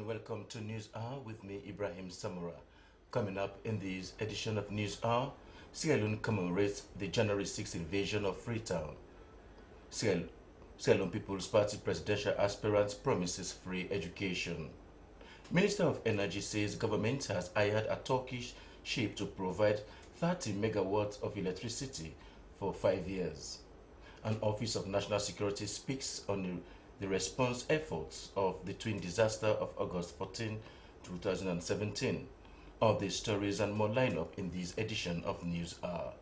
and welcome to News Hour with me, Ibrahim Samura. Coming up in this edition of News Hour, Sierra Leone commemorates the January 6th invasion of Freetown. Sierra Leone People's Party presidential aspirant promises free education. Minister of Energy says government has hired a Turkish ship to provide 30 megawatts of electricity for 5 years. An Office of National Security speaks on the response efforts of the twin disaster of August 14, 2017. All these stories and more line up in this edition of News Hour.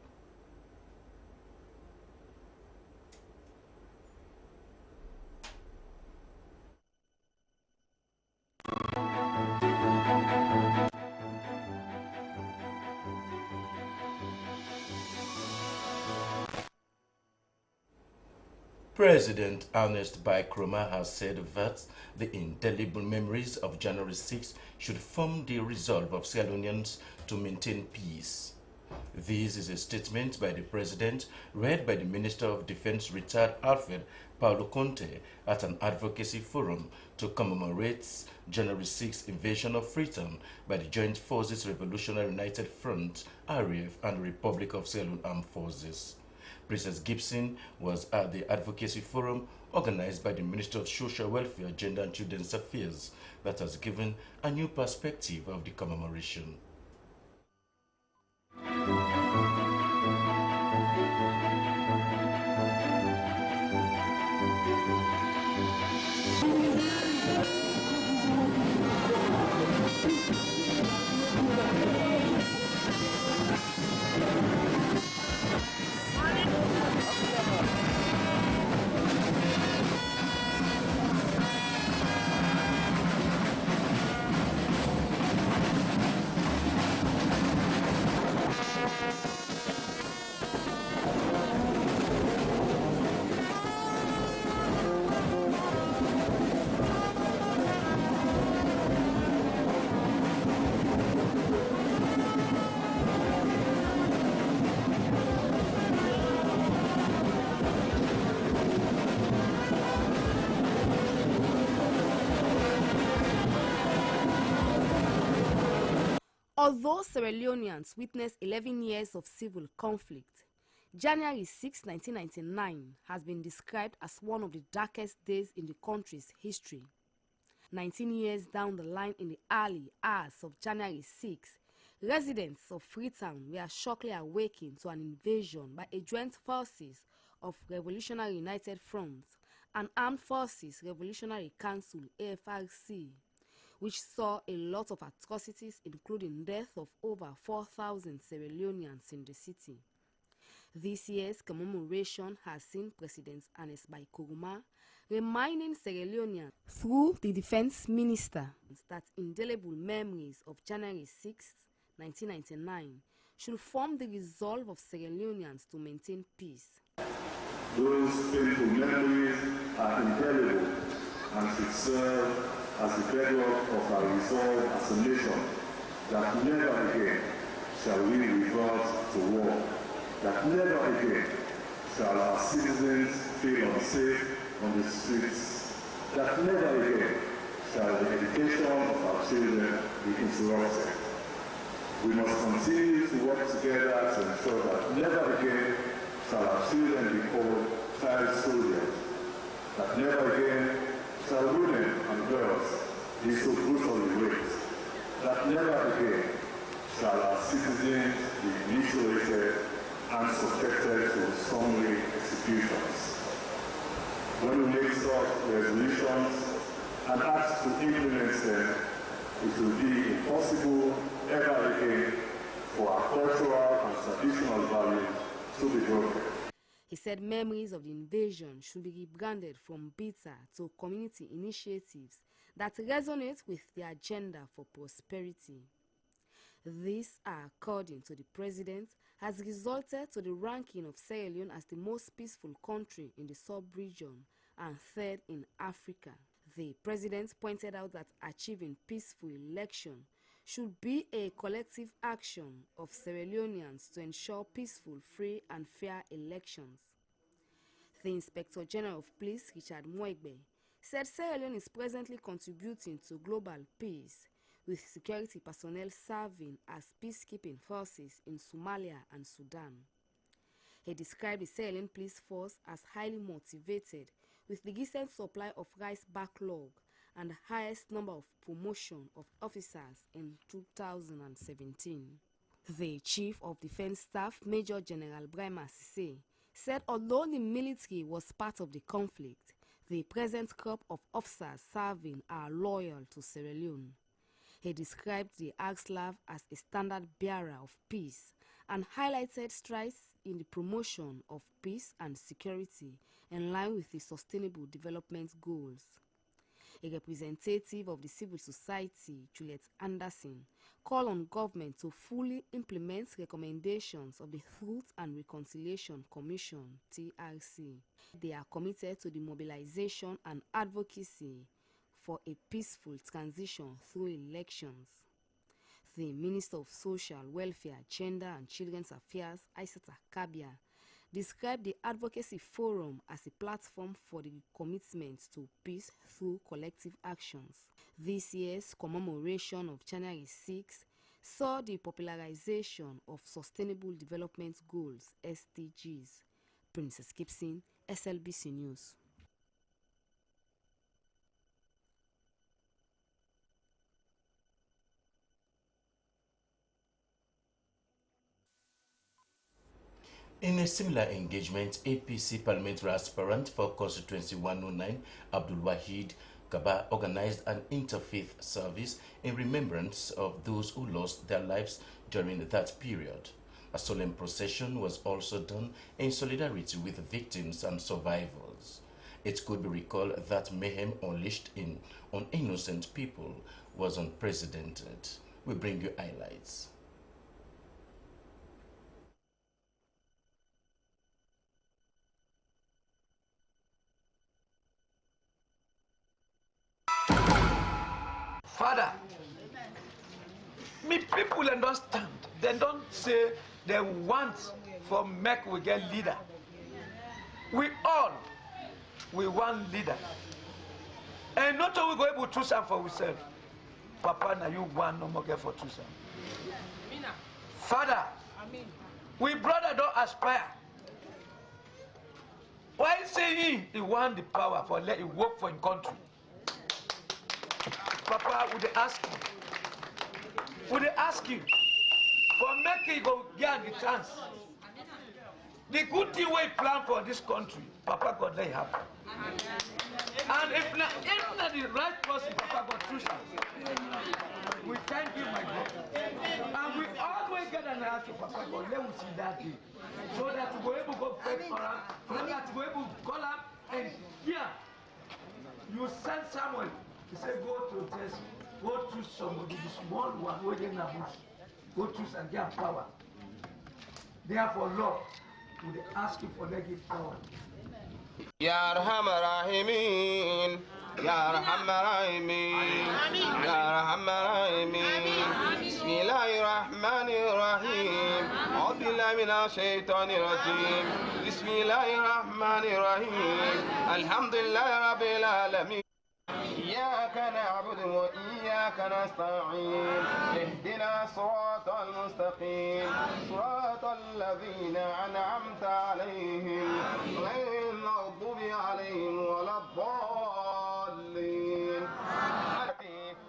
President Ernest Bai Koroma has said that the indelible memories of January 6 should form the resolve of Sierra Leoneans to maintain peace. This is a statement by the President read by the Minister of Defense retired Alfred Paulo Conte at an advocacy forum to commemorate January 6 invasion of Freetown by the Joint Forces Revolutionary United Front, RAF, and Republic of Sierra Leone Armed Forces. Princess Gibson was at the advocacy forum organized by the Ministry of Social Welfare, Gender and Children's Affairs that has given a new perspective of the commemoration. Although Sierra Leoneans witnessed 11 years of civil conflict, January 6, 1999 has been described as one of the darkest days in the country's history. 19 years down the line, in the early hours of January 6, residents of Freetown were shockingly awakened to an invasion by a joint forces of Revolutionary United Front and Armed Forces Revolutionary Council AFRC, which saw a lot of atrocities, including death of over 4,000 Sierra Leoneans in the city. This year's commemoration has seen President Ernest Bai Koroma reminding Sierra Leoneans through the Defense Minister that indelible memories of January 6, 1999 should form the resolve of Sierra Leoneans to maintain peace. Those painful memories are indelible and should serve as the bedrock of our resolve as a nation that never again shall we revert to war, that never again shall our citizens feel unsafe on the streets, that never again shall the education of our children be interrupted. We must continue to work together to ensure that never again shall our children be called child soldiers, that never again shall women and girls be so brutally raped, that never again shall our citizens be mutilated and subjected to summary executions. When we make such resolutions and ask to implement them, it will be impossible ever again for our cultural and traditional values to be broken. He said memories of the invasion should be rebranded from bitter to community initiatives that resonate with the agenda for prosperity. This, according to the President, has resulted to the ranking of Sierra Leone as the most peaceful country in the sub-region and third in Africa. The President pointed out that achieving peaceful election should be a collective action of Sierra Leoneans to ensure peaceful, free and fair elections. The Inspector General of Police, Richard Mwegbe, said Sierra Leone is presently contributing to global peace, with security personnel serving as peacekeeping forces in Somalia and Sudan. He described the Sierra Leone police force as highly motivated, with the recent supply of rice backlog and the highest number of promotion of officers in 2017. The Chief of Defense Staff, Major General Brahma Sise, said although the military was part of the conflict, the present crop of officers serving are loyal to Sierra Leone. He described the ASLAF as a standard bearer of peace and highlighted strides in the promotion of peace and security in line with the Sustainable Development Goals. A representative of the civil society, Juliet Anderson, called on government to fully implement recommendations of the Truth and Reconciliation Commission, TRC. They are committed to the mobilization and advocacy for a peaceful transition through elections. The Minister of Social Welfare, Gender and Children's Affairs, Aissata Kabia, described the Advocacy Forum as a platform for the commitment to peace through collective actions. This year's commemoration of January 6 saw the popularization of Sustainable Development Goals, SDGs. Princess Gibson, SLBC News. In a similar engagement, APC parliamentary aspirant for constituency 109, Abdul Wahid Kaba, organized an interfaith service in remembrance of those who lost their lives during that period. A solemn procession was also done in solidarity with victims and survivors. It could be recalled that mayhem unleashed on innocent people was unprecedented. We bring you highlights. Father, me people understand. They don't say they want for make we get leader. We want leader. And not all we go able to choose for ourselves. Papa, now you want no more get for choose. Father, we brother don't aspire. Why say he want the power for let it work for his country? Papa, would they ask you for making go get the chance? The good thing we plan for this country, Papa God let it happen. And if not the right person, Papa God choose us. We thank you, my God. And we always get an answer, Papa God. Let us see that day. So that we will able to go back around, so that we will able to call up and hear. You send someone. He said, go to test, go choose somebody, the small one, waiting in a bush. Go choose and get power. Therefore, Lord, we ask you for let give power. Ya Arhamar Rahimin, Ya Arhamar Rahimin, Ya Arhamar Rahimin. Bismillahir Rahmanir Rahim. A'udhu billahi minash shaitanir rajim. Bismillahir Rahmanir Rahim. Alhamdulillahi Rabbil Alamin. إياك نعبد وإياك نستعين اهدنا الصراط المستقيم صراط الذين أنعمت عليهم غير المغضوب عليهم ولا الضالين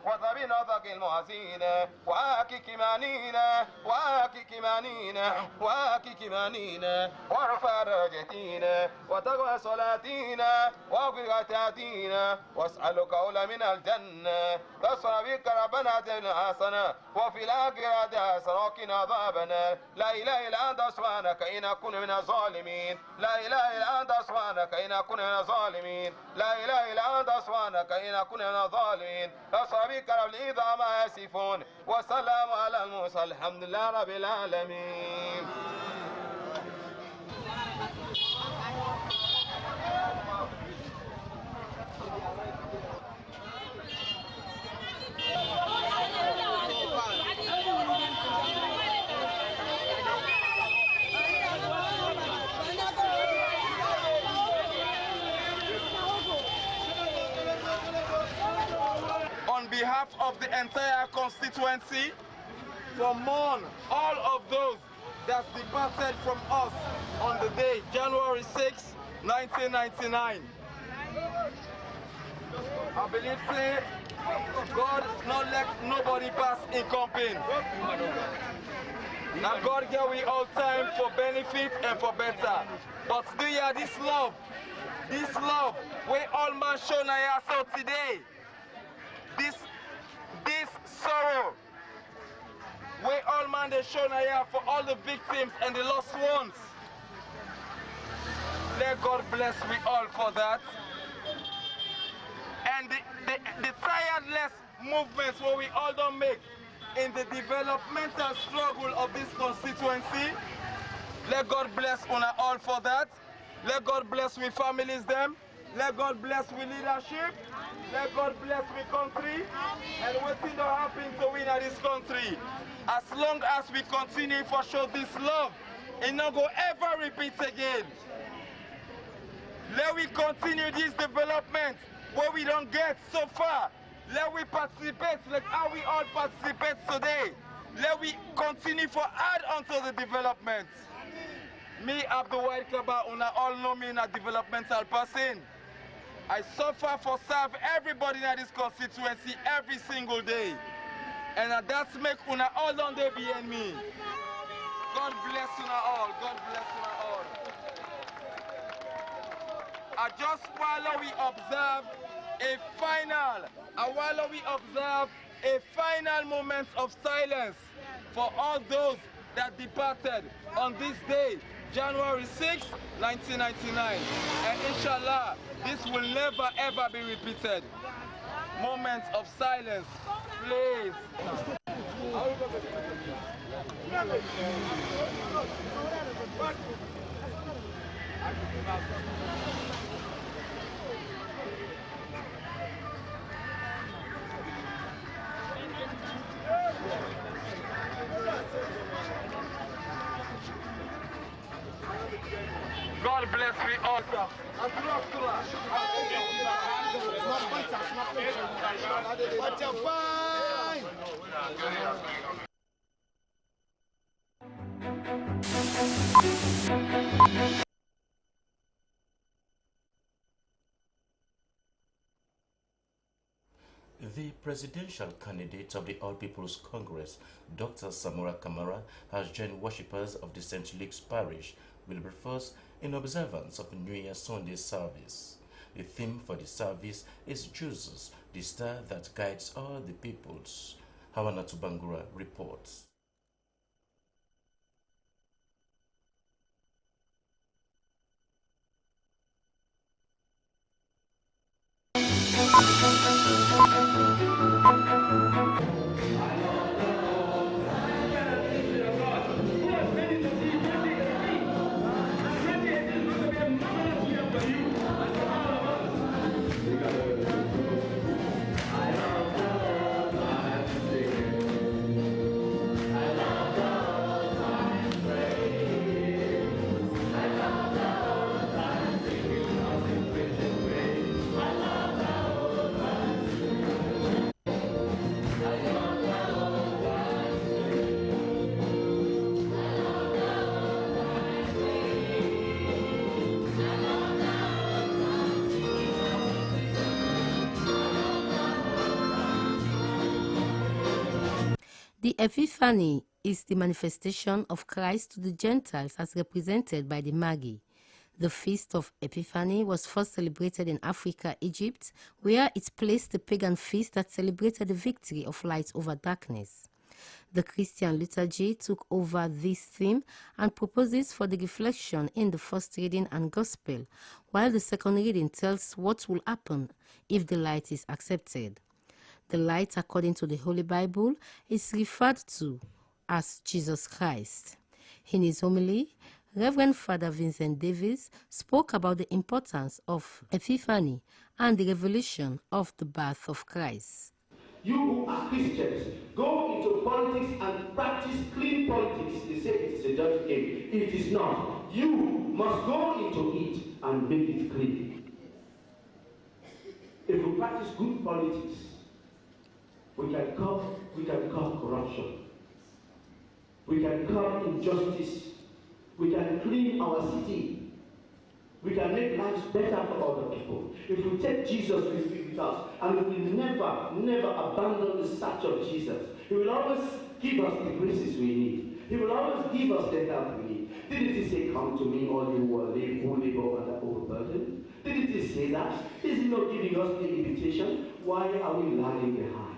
وذبنا ذاك المعزين وآكك مانينا وآكك مانينا وآكك مانينا وارفع درجتينا وتقوى صلاتينا واغفر تاتينا واسألك أولى من الجنة تصر بك ربنا أتنا حسنة وفي الآخرة حسنة وقنا عذابنا لا إله إلا أنت سبحانك إنا كنا من الظالمين لا إله إلا أنت سبحانك إنا كنا من الظالمين لا إله إلا أنت سبحانك إنا كنا من الظالمين تصر بك رب العزة ما يصفون وسلام على المرسلين الحمد لله رب العالمين. behalf of the entire constituency, to mourn all of those that departed from us on the day, January 6, 1999. I believe, say, God not let nobody pass in company. Now God give we all time for benefit and for better. But do you have this love, where all man show now so today, this sorrow, where all man they show now for all the victims and the lost ones. Let God bless we all for that. And the tireless movements where we all don't make in the developmental struggle of this constituency, let God bless una all for that. Let God bless we families them. Let God bless we leadership. Let God bless we country. And what thing don't happen to we in this country. As long as we continue for show this love, it not go ever repeat again. Let we continue this development where we don't get so far. Let we participate like how we all participate today. Let we continue for add on to the development. Me, Abdul White Kaba, una all know me in a developmental person. I suffer for serve everybody in this constituency every single day. And that's make una all on there behind me. God bless una all. God bless una all. I just while we observe a final moment of silence for all those that departed on this day, January 6, 1999. And inshallah, this will never ever be repeated. Moment of silence, please. God bless me all. The presidential candidate of the All People's Congress, Dr. Samura Kamara, has joined worshippers of the St. Luke's Parish Wilberforce in observance of New Year Sunday service. The theme for the service is Jesus, the star that guides all the peoples. Hawana Tubangura reports. The Epiphany is the manifestation of Christ to the Gentiles as represented by the Magi. The Feast of Epiphany was first celebrated in Africa, Egypt, where it placed the pagan feast that celebrated the victory of light over darkness. The Christian liturgy took over this theme and proposes for the reflection in the first reading and gospel, while the second reading tells what will happen if the light is accepted. The light, according to the Holy Bible, is referred to as Jesus Christ. In his homily, Reverend Father Vincent Davis spoke about the importance of Epiphany and the revelation of the birth of Christ. You who are Christians, go into politics and practice clean politics. They say it is a dirty game. It is not. You must go into it and make it clean. If you practice good politics, We can curb corruption. We can curb injustice. We can clean our city. We can make lives better for other people. If we take Jesus with us, and if we never abandon the search of Jesus, He will always give us the graces we need. He will always give us the help we need. Didn't He say, "Come to me, all you who labor and are overburdened"? Didn't He say that? Is He not giving us the invitation? Why are we lagging behind?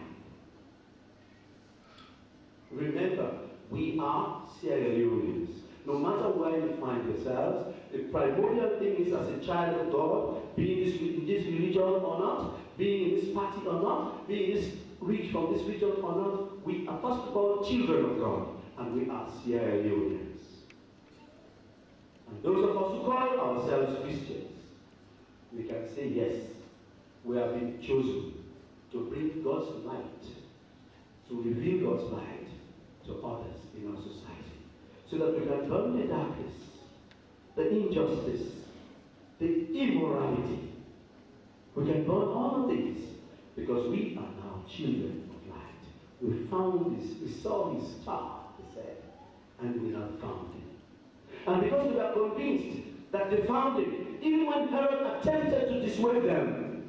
Remember, we are Sierra Leoneans. No matter where you find yourselves, the primordial thing is, as a child of God, being in this religion or not, being in this party or not, being from this region or not, we are first of all children of God, and we are Sierra Leoneans. And those of us who call ourselves Christians, we can say, yes, we have been chosen to bring God's light, to reveal God's light to others in our society, so that we can burn the darkness, the injustice, the immorality. We can burn all of these because we are now children of light. We found this, we saw His star, He said, and we have found Him. And because we are convinced that they found Him, even when Herod attempted to dissuade them,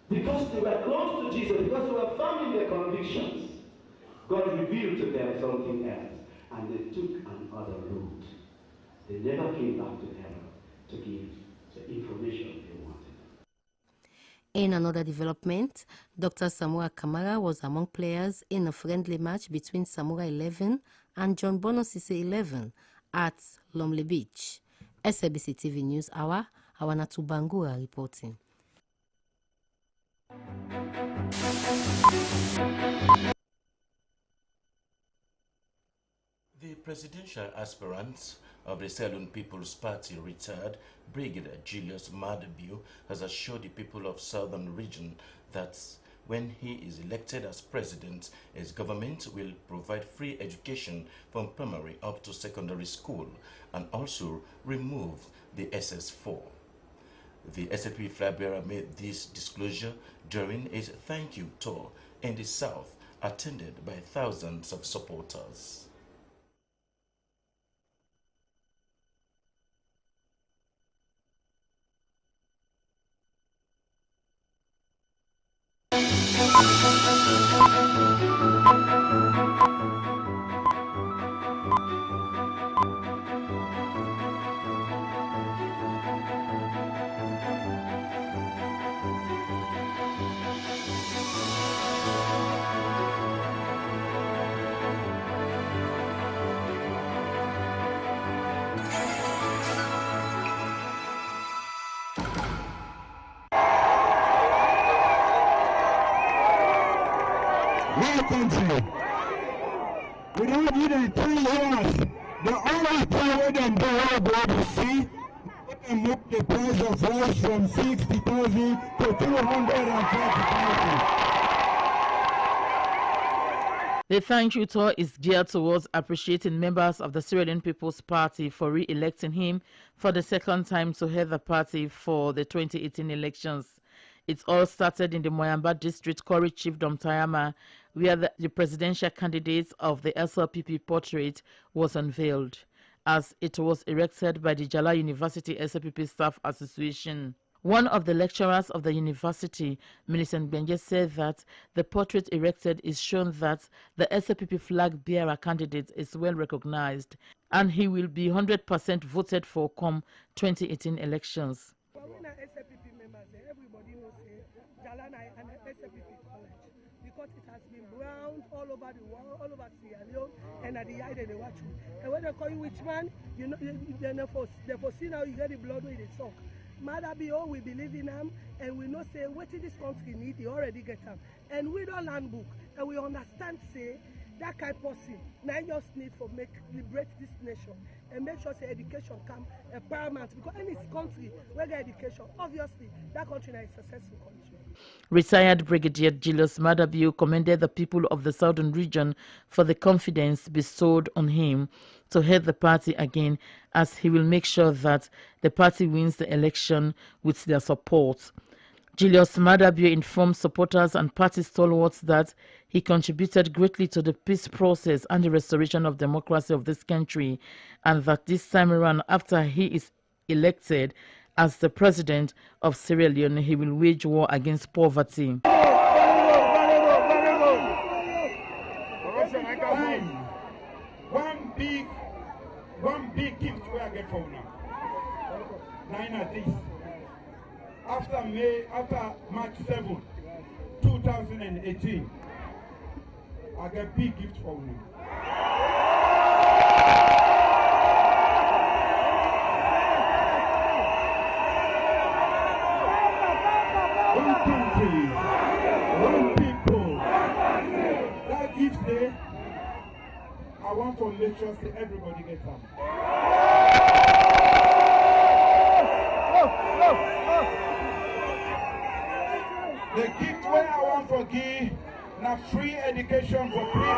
because they were close to Jesus, because they were firm in their convictions, God revealed to them something else, and they took another route. They never came back to Herod to give the information they wanted. In another development, Dr. Samura Kamara was among players in a friendly match between Samura 11 and John Bonosise 11 at Lumley Beach. SABC TV News Hour, Awanatu Bangura reporting. The presidential aspirant of the Sierra Leone People's Party, retired Brigadier Julius Maada Bio, has assured the people of Southern Region that when he is elected as president, his government will provide free education from primary up to secondary school and also remove the SS4. The SLP flag bearer made this disclosure during his thank you tour in the South, attended by thousands of supporters. My country, without even 3 years, the only power them do all go to see, they move the price of rice from 60,000 to 240,000. The thank you tour is geared towards appreciating members of the Sierra Leone People's Party for re-electing him for the second time to head the party for the 2018 elections. It all started in the Moyamba district, Kori Chiefdom Tayama, where the presidential candidate of the SLPP portrait was unveiled, as it was erected by the Jala University SLPP Staff Association. One of the lecturers of the university, Millicent Benje, said that the portrait erected is shown that the SLPP flag bearer candidate is well recognized and he will be 100% voted for come 2018 elections. Because it has been brown all over the world, all over Sierra Leone, and at the eye they watch you. And when they call you witch man, you know they foresee now you get the blood with the sock. Maada Bio, we believe in him, and we know say what this country need, he already get them. And we don't learn book, and we understand say that kind of person now just need for liberate this nation and make sure say education come paramount, because any country where get education, obviously that country is a successful country. Retired Brigadier Julius Maada Bio commended the people of the southern region for the confidence bestowed on him to head the party again, as he will make sure that the party wins the election with their support. Julius Maada Bio informed supporters and party stalwarts that he contributed greatly to the peace process and the restoration of democracy of this country, and that this time around, after he is elected as the president of Sierra Leone, he will wage war against poverty. One big gift where I get from now. Nine at this. After March 7, 2018, I get big gift from you. One country, one people. That gift there, I want to make sure that everybody gets some. The gift where I want to give na free education for people.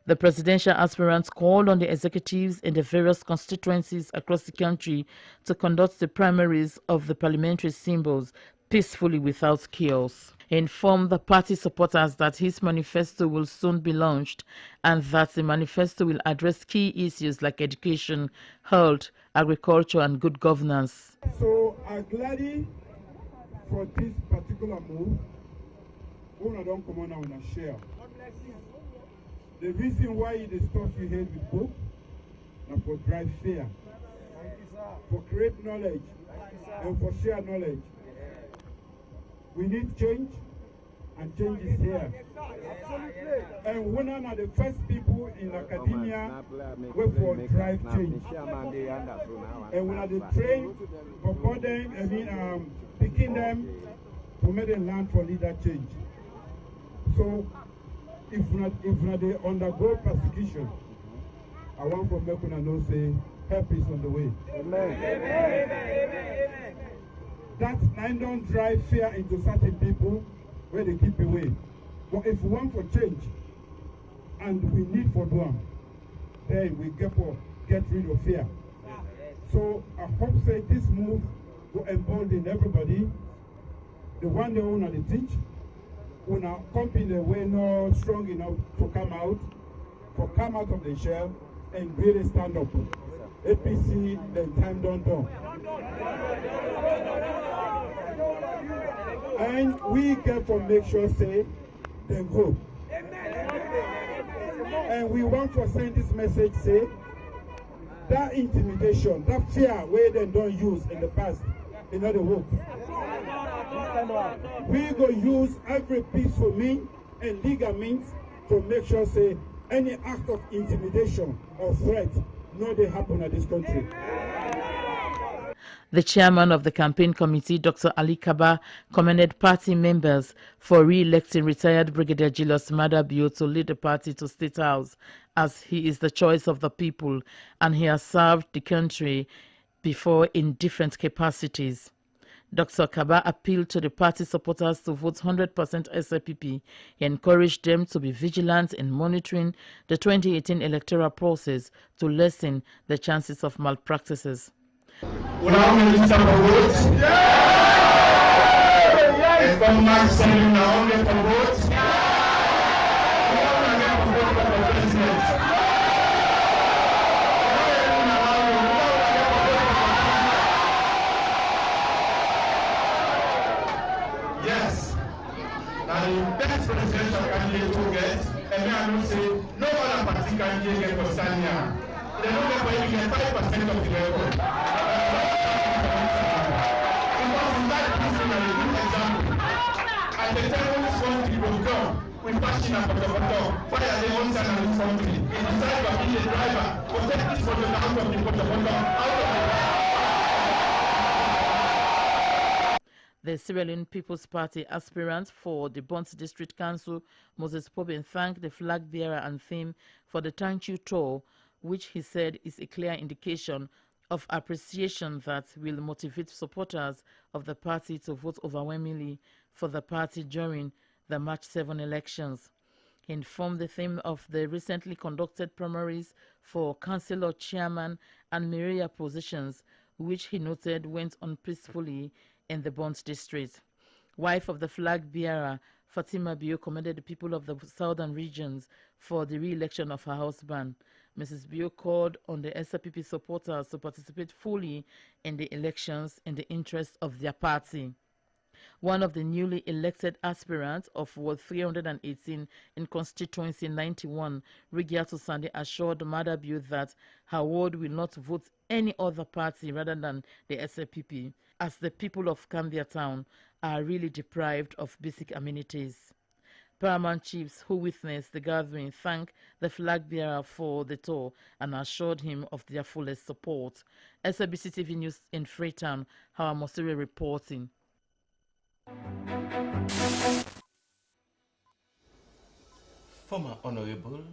The presidential aspirants called on the executives in the various constituencies across the country to conduct the primaries of the parliamentary symbols peacefully without chaos. He informed the party supporters that his manifesto will soon be launched and that the manifesto will address key issues like education, health, agriculture and good governance. So I'm glad for this particular move. Una don't come on and share. The reason why the stuff you heard with book and for drive fear, for create knowledge and for share knowledge. We need change, and change is here. And we are the first people in academia who for drive change. And we are the train for them, picking them to make them learn for leader change. So if not they undergo persecution, I want to make una know say help is on the way. Amen. That I don't drive fear into certain people where they keep away. But if we want for change and we need for them, then we get rid of fear. So I hope say this move will embolden everybody. The one they want to teach, when our company were not strong enough to come out of the shell and really stand up. APC, the time don't do. And we can for make sure say them hope. And we want to send this message say that intimidation, that fear where they don't use in the past, in other words. We go use every peaceful means and legal means to make sure say any act of intimidation or threat no they happen at this country. The chairman of the campaign committee, Dr. Ali Kaba, commended party members for re-electing retired Brigadier Julius Maada Bio to lead the party to State House, as he is the choice of the people and he has served the country before in different capacities. Dr. Kaba appealed to the party supporters to vote 100% SLPP. He encouraged them to be vigilant in monitoring the 2018 electoral process to lessen the chances of malpractices. Will I register for vote? Yeah! If I'm not sending now, get for vote? Yes. Now the best presidential candidate to get, and me I don't say no other party candidate get for Sanya. They don't get for even 5% of the record. The time country will come with passion and protocol. Why are they on time in this country? It decides to be the driver. Protect this from the out of the protocol. The Sierra Leone People's Party aspirant for the Bonds District Council, Moses Pobin, thanked the flag bearer and theme for the Thank You tour, which he said is a clear indication of appreciation that will motivate supporters of the party to vote overwhelmingly for the party during the March 7 elections. He informed the theme of the recently conducted primaries for councillor, chairman and mayor positions, which he noted went on peacefully in the Bond district. Wife of the flag bearer, Fatima Bio, commended the people of the southern regions for the re-election of her husband. Mrs. Bio called on the SRPP supporters to participate fully in the elections in the interest of their party. One of the newly elected aspirants of Ward 318 in Constituency 91, Rigiato Sande, assured Mother Bio that her ward will not vote any other party rather than the SRPP, as the people of Cambia Town are really deprived of basic amenities. Paramount chiefs who witnessed the gathering thanked the flag bearer for the tour and assured him of their fullest support. SABC TV News in Freetown, Hawa Mosiri reporting. Former Honorable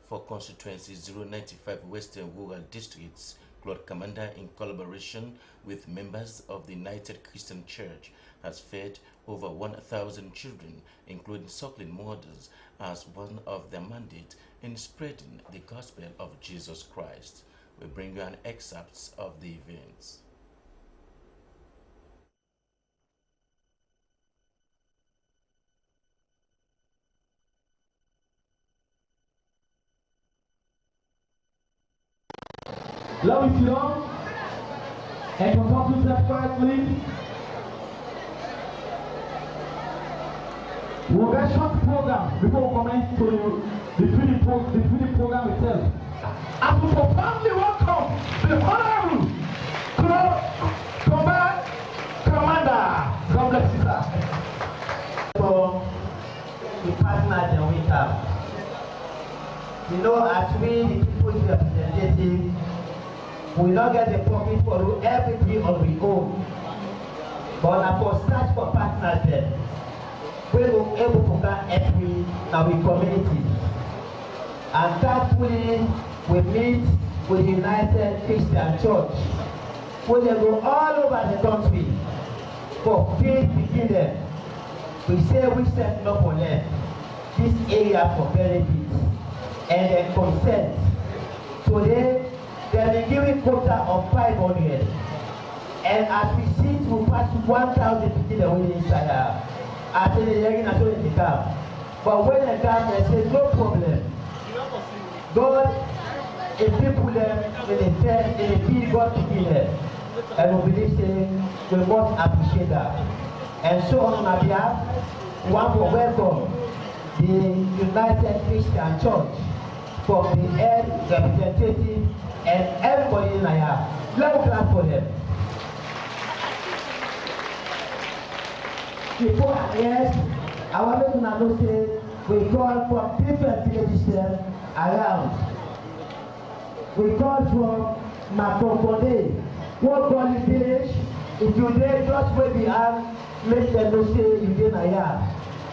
for Constituency 095 Western Rural Districts, Claude Commander, in collaboration with members of the United Christian Church, has fed over 1,000 children, including suckling mothers, as one of their mandate in spreading the gospel of Jesus Christ. We bring you an excerpt of the events. Love you, young, and compose yourself quietly. We'll get short program before we commence to the feeding program itself. As we profoundly welcome the Honorable Claude Commander. God bless you, sir. For the partners that we have, you know, as we, the people's representative, we don't get the profit for everything on we own. But now for search for partners then, we were able to get every in our community. And thankfully, we meet with the United Christian Church, where they go all over the country for faith begin them. We say we set up for them this area for benefit and then consent. Today, they have been giving quota of 500. And as we see to pass 1,000 people away inside I tell you, you're not going to come. But when they come, they say, no problem. God, if people them in the field, God to be there. And we believe saying, we must appreciate that. And so on our behalf, we want to welcome the United Christian Church from the head representative and everybody in here. Let me clap for them. Before I yes, I want to know say we call from different villages around. We call from Makokode, what call the village. If you dare just wait behind, make them know say you dey na here.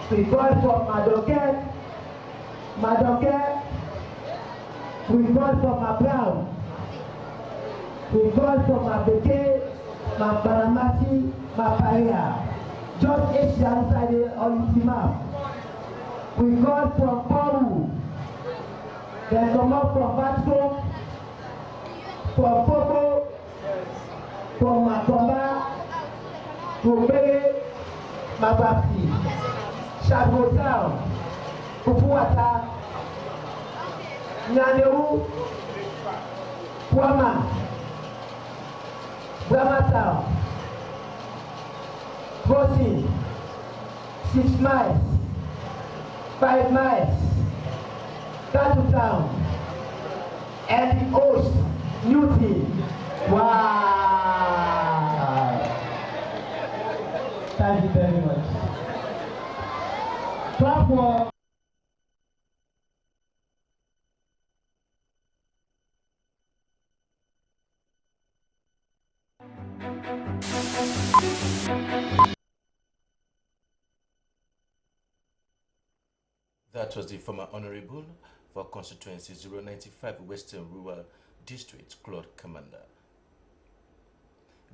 We call from Madoke, we call from Mabrown, we call from Mabeke, Mabaramati, Maparia. Just Asia outside on the map. We call from Paru, then come up from Vasco, from Popo, from Makomba, Gobere, Mabapti, Shabu Town, Kupuata, Nyanewu, Puama, Brahma Town, crossing 6 miles, 5 miles, Tatu Town, and the host, Newton. Wow! Thank you very much. Clap for. That was the former Honorable for Constituency 095 Western Rural District, Claude Commander.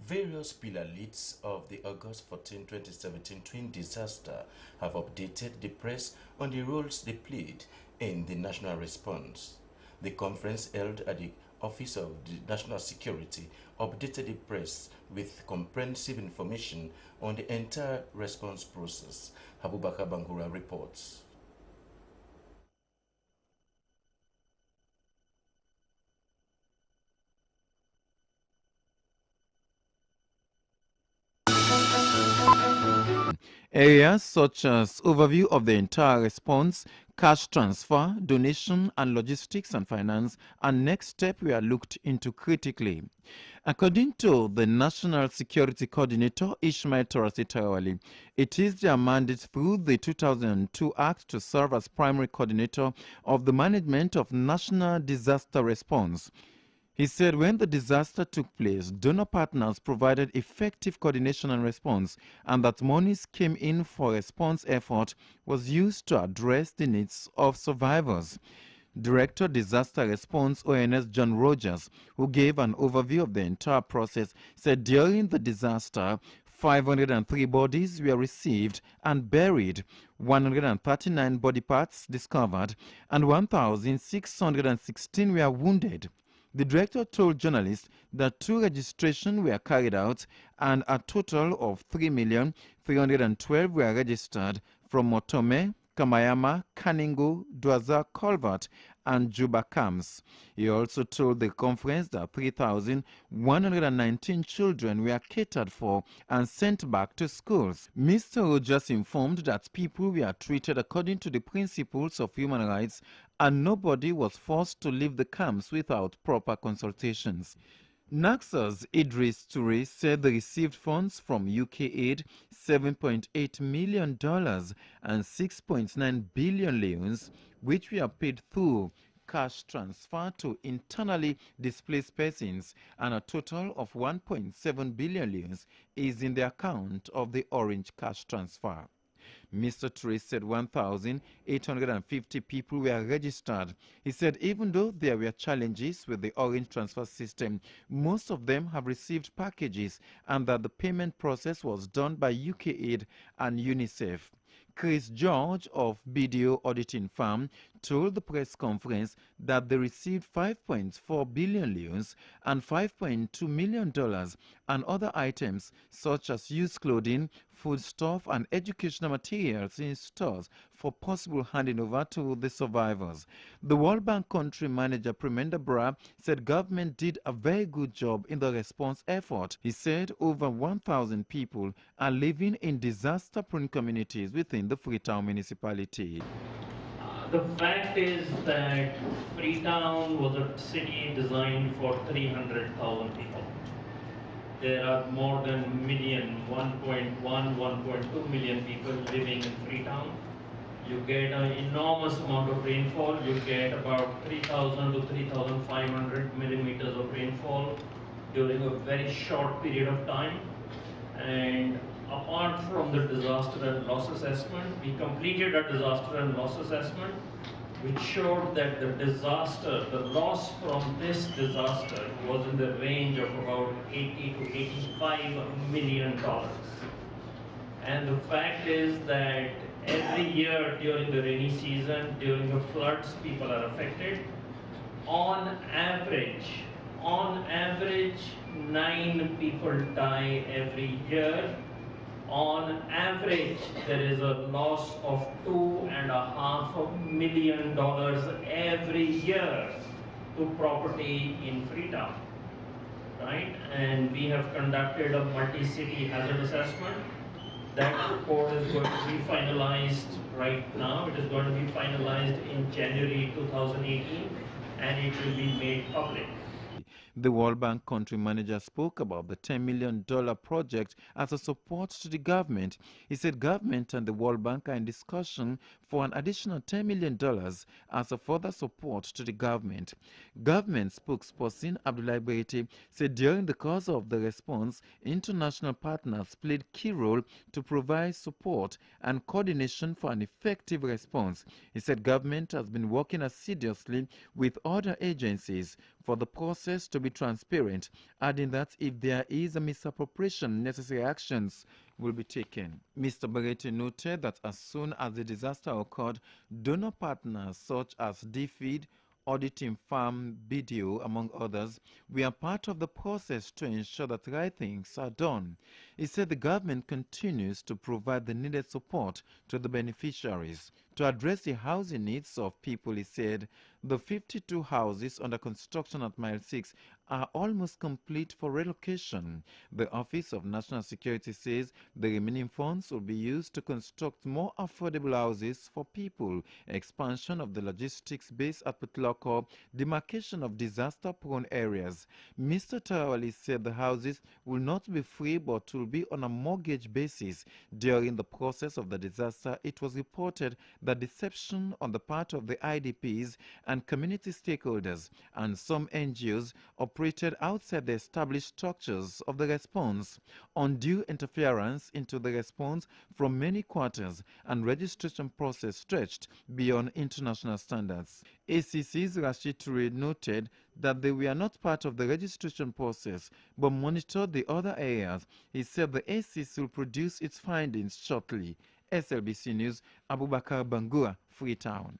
Various pillar leads of the August 14, 2017 twin disaster have updated the press on the roles they played in the national response. The conference held at the Office of the National Security updated the press with comprehensive information on the entire response process. Abubakar Bangura reports. Areas such as overview of the entire response, cash transfer, donation and logistics and finance and next step were looked into critically. According to the National Security Coordinator Ishmael Torasi Tarawali, it is their mandate through the 2002 Act to serve as primary coordinator of the management of national disaster response. He said when the disaster took place, donor partners provided effective coordination and response, and that monies came in for response effort was used to address the needs of survivors. Director Disaster Response ONS John Rogers, who gave an overview of the entire process, said during the disaster, 503 bodies were received and buried, 139 body parts discovered, and 1,616 were wounded. The director told journalists that 2 registrations were carried out and a total of 3,312,000 were registered from Motome, Kamayama, Kaningo, Dwaza, Colvert, and Juba camps. He also told the conference that 3,119 children were catered for and sent back to schools. Mr. Rogers informed that people were treated according to the principles of human rights and nobody was forced to leave the camps without proper consultations. NACSA's Idris Toure said they received funds from UK aid, $7.8 million and 6.9 billion leones, which were paid through cash transfer to internally displaced persons, and a total of 1.7 billion leones is in the account of the Orange cash transfer. Mr. Toure said 1,850 people were registered. He said even though there were challenges with the Orange transfer system, most of them have received packages and that the payment process was done by UK Aid and UNICEF. Chris George of BDO Auditing Firm told the press conference that they received 5.4 billion leones and $5.2 million and other items such as used clothing, foodstuff and educational materials in stores for possible handing over to the survivors. The World Bank country manager Premenda Bra said government did a very good job in the response effort. He said over 1,000 people are living in disaster-prone communities within the Freetown municipality. The fact is that Freetown was a city designed for 300,000 people. There are more than 1.2 million people living in Freetown. You get an enormous amount of rainfall. You get about 3,000 to 3,500 millimeters of rainfall during a very short period of time. And apart from the disaster and loss assessment, we completed a disaster and loss assessment which showed that the loss from this disaster was in the range of about $80 to $85 million. And the fact is that every year during the rainy season, during the floods, people are affected. On average, 9 people die every year. On average, there is a loss of $2.5 million every year to property in Freetown, right? And we have conducted a multi-city hazard assessment. That report is going to be finalized right now. It is going to be finalized in January 2018, and it will be made public. The World Bank country manager spoke about the $10 million project as a support to the government. He said government and the World Bank are in discussion for an additional $10 million as a further support to the government. Government spokesperson Abdullahi Berete said during the course of the response, international partners played key role to provide support and coordination for an effective response. He said government has been working assiduously with other agencies for the process to be be transparent, adding that if there is a misappropriation, necessary actions will be taken. Mr. Barete noted that as soon as the disaster occurred, donor partners such as DFID, Auditing Farm, BDO, among others, we are part of the process to ensure that right things are done. He said the government continues to provide the needed support to the beneficiaries. To address the housing needs of people, he said, the 52 houses under construction at Mile 6 are almost complete for relocation. The Office of National Security says the remaining funds will be used to construct more affordable houses for people, expansion of the logistics base at Putloko, demarcation of disaster-prone areas. Mr. Tarawali said the houses will not be free but will be on a mortgage basis. During the process of the disaster, it was reported that deception on the part of the IDPs and community stakeholders and some NGOs operated outside the established structures of the response. Undue interference into the response from many quarters and registration process stretched beyond international standards. ACC's Rashid Toure noted that they were not part of the registration process but monitored the other areas. He said the ACC will produce its findings shortly. SLBC News, Abubakar Bangura, Freetown.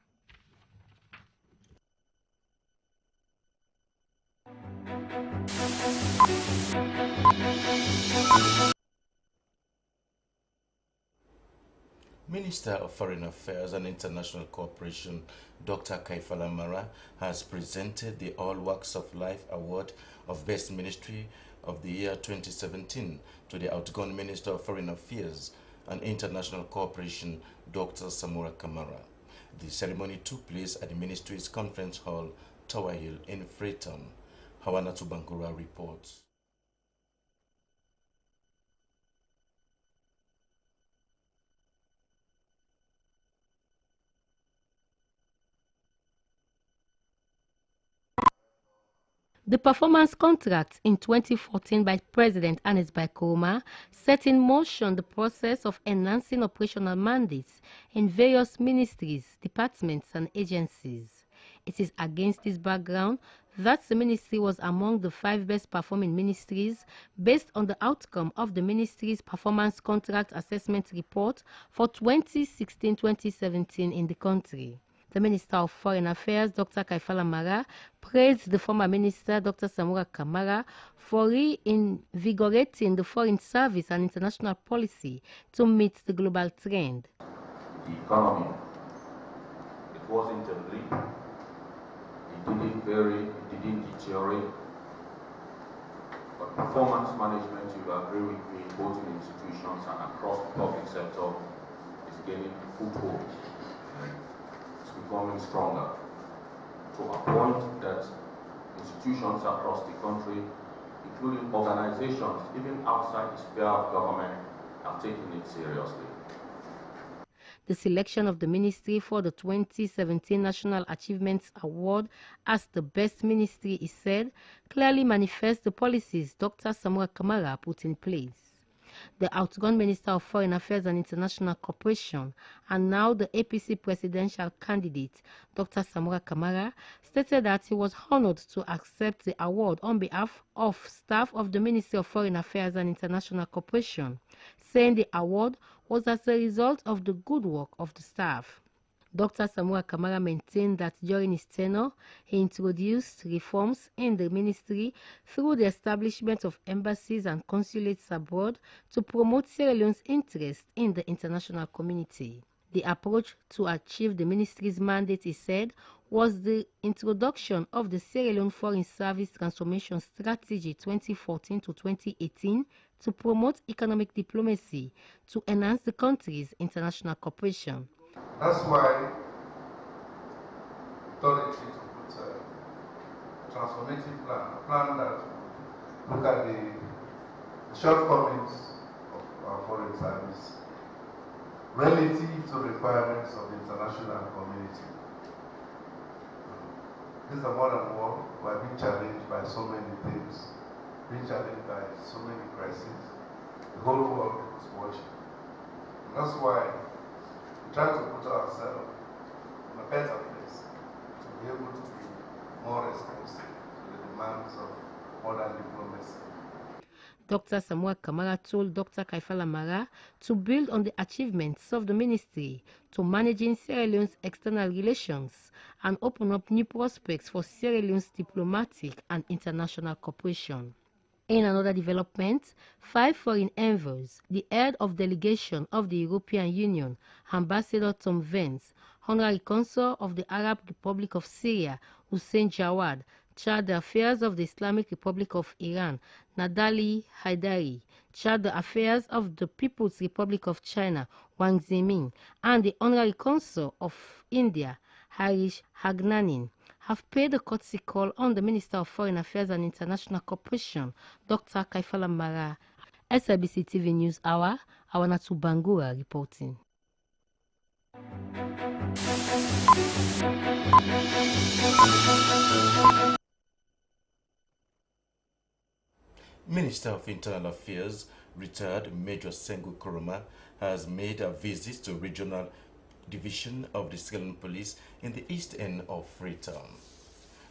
Minister of Foreign Affairs and International Cooperation, Dr. Kaifala Mara, has presented the All Walks of Life Award of Best Ministry of the Year 2017 to the outgoing Minister of Foreign Affairs and International Cooperation, Dr. Samura Kamara. The ceremony took place at the Ministry's Conference Hall, Tower Hill in Freetown. Hawanatu Bangura reports. The performance contract in 2014 by President Ernest Bai Koroma set in motion the process of enhancing operational mandates in various ministries, departments and agencies. It is against this background that the ministry was among the 5 best performing ministries based on the outcome of the ministry's performance contract assessment report for 2016-2017 in the country. The Minister of Foreign Affairs, Dr. Kaifala Mara, praised the former Minister, Dr. Samura Kamara, for reinvigorating the foreign service and international policy to meet the global trend. The economy, it wasn't a blip. It didn't vary, it didn't deteriorate. But performance management, you will agree with me, both in institutions and across the public sector, is gaining foothold. Becoming stronger to a point that institutions across the country, including organizations even outside the sphere of government, have taken it seriously. The selection of the ministry for the 2017 National Achievements Award as the best ministry, is said, clearly manifests the policies Dr. Samura Kamara put in place. The outgone Minister of Foreign Affairs and International Cooperation and now the APC presidential candidate, Dr. Samura Kamara, stated that he was honored to accept the award on behalf of staff of the Ministry of Foreign Affairs and International Cooperation, saying the award was as a result of the good work of the staff. Dr. Samura Kamara maintained that during his tenure, he introduced reforms in the ministry through the establishment of embassies and consulates abroad to promote Sierra Leone's interest in the international community. The approach to achieve the ministry's mandate, he said, was the introduction of the Sierra Leone Foreign Service Transformation Strategy 2014 to 2018 to promote economic diplomacy to enhance the country's international cooperation. That's why we thought it to put a transformative plan, a plan that look at the shortcomings of our foreign service relative to requirements of the international community. This is a modern world. We are being challenged by so many things, being challenged by so many crises. The whole world is watching. And that's why trying to put ourselves in a better place to be able to be more responsive to the demands of modern diplomacy. Dr. Samoa Kamara told Dr. Kaifala Mara to build on the achievements of the ministry to managing Sierra Leone's external relations and open up new prospects for Sierra Leone's diplomatic and international cooperation. In another development, 5 foreign envoys, the head of delegation of the European Union, Ambassador Tom Vance, Honorary Consul of the Arab Republic of Syria, Hussein Jawad, chaired the affairs of the Islamic Republic of Iran, Nadali Haidari, chaired the affairs of the People's Republic of China, Wang Zimin, and the Honorary Consul of India, Harish Hagnanin, have paid a courtesy call on the Minister of Foreign Affairs and International Cooperation, Dr. Kaifala Mara. SIBC TV News Hour, Awanatu Bangura reporting. Minister of Internal Affairs, retired Major Sengu Koroma, has made a visit to regional division of the Sierra Leone Police in the east end of Freetown.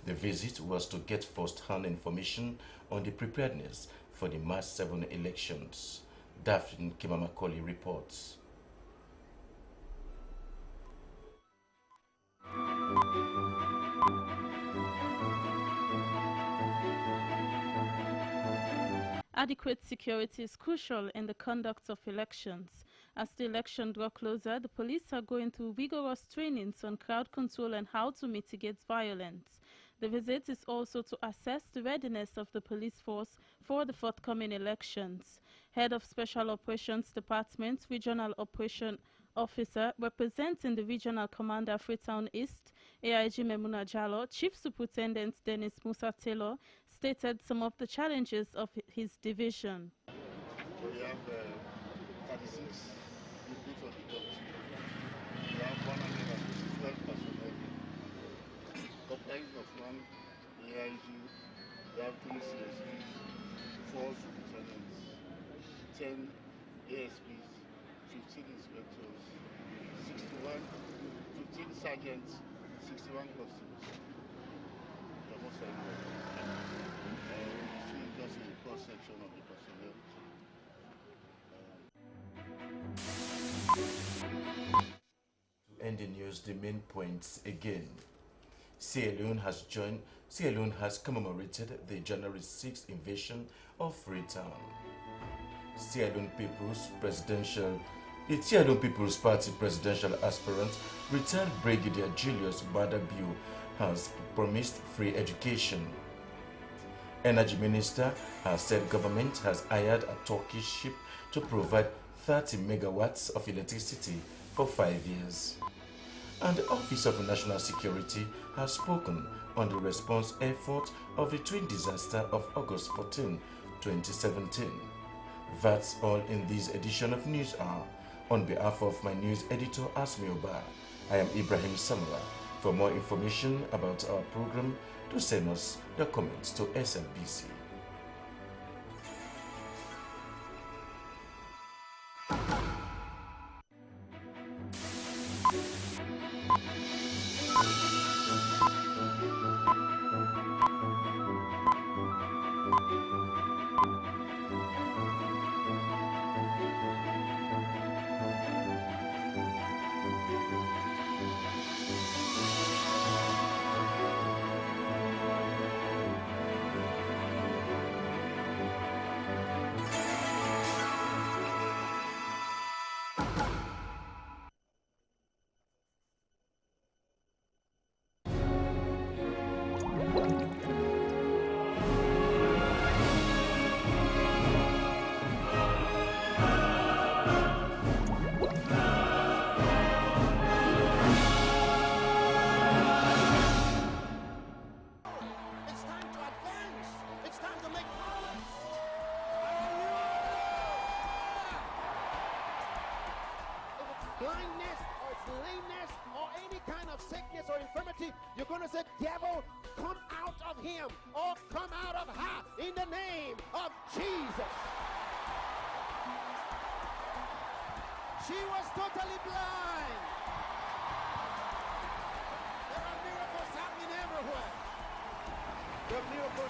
The visit was to get first-hand information on the preparedness for the March 7 elections. Daphne Kimamakoli reports. Adequate security is crucial in the conduct of elections. As the election draws closer, the police are going through vigorous trainings on crowd control and how to mitigate violence. The visit is also to assess the readiness of the police force for the forthcoming elections. Head of Special Operations Department, Regional Operation Officer, representing the Regional Commander Freetown East, AIG Memuna Jallo, Chief Superintendent Dennis Musa Taylor, stated some of the challenges of his division. We have 36 recruits of the country. We have 112 personnel, comprised of 1 AIG, we have 3 CSPs, 4 superintendents, 10 ASPs, 15 inspectors, 15 sergeants, 61 constables. Almost everywhere. You see just in the cross section of the personnel. To end the news, the main points again. Sierra Leone has commemorated the January 6th invasion of Freetown. The Sierra Leone People's Party presidential aspirant, retired Brigadier Julius Bada Bio, has promised free education. Energy Minister has said government has hired a Turkish ship to provide 30 megawatts of electricity for 5 years. And the Office of National Security has spoken on the response effort of the twin disaster of August 14, 2017. That's all in this edition of News Hour. On behalf of my news editor Asmi Oba, I am Ibrahim Samara. For more information about our program, do send us your comments to SLBC. blindness or lameness or any kind of sickness or infirmity, you're going to say, devil, come out of him or come out of her in the name of Jesus. She was totally blind. There are miracles happening everywhere. The miracles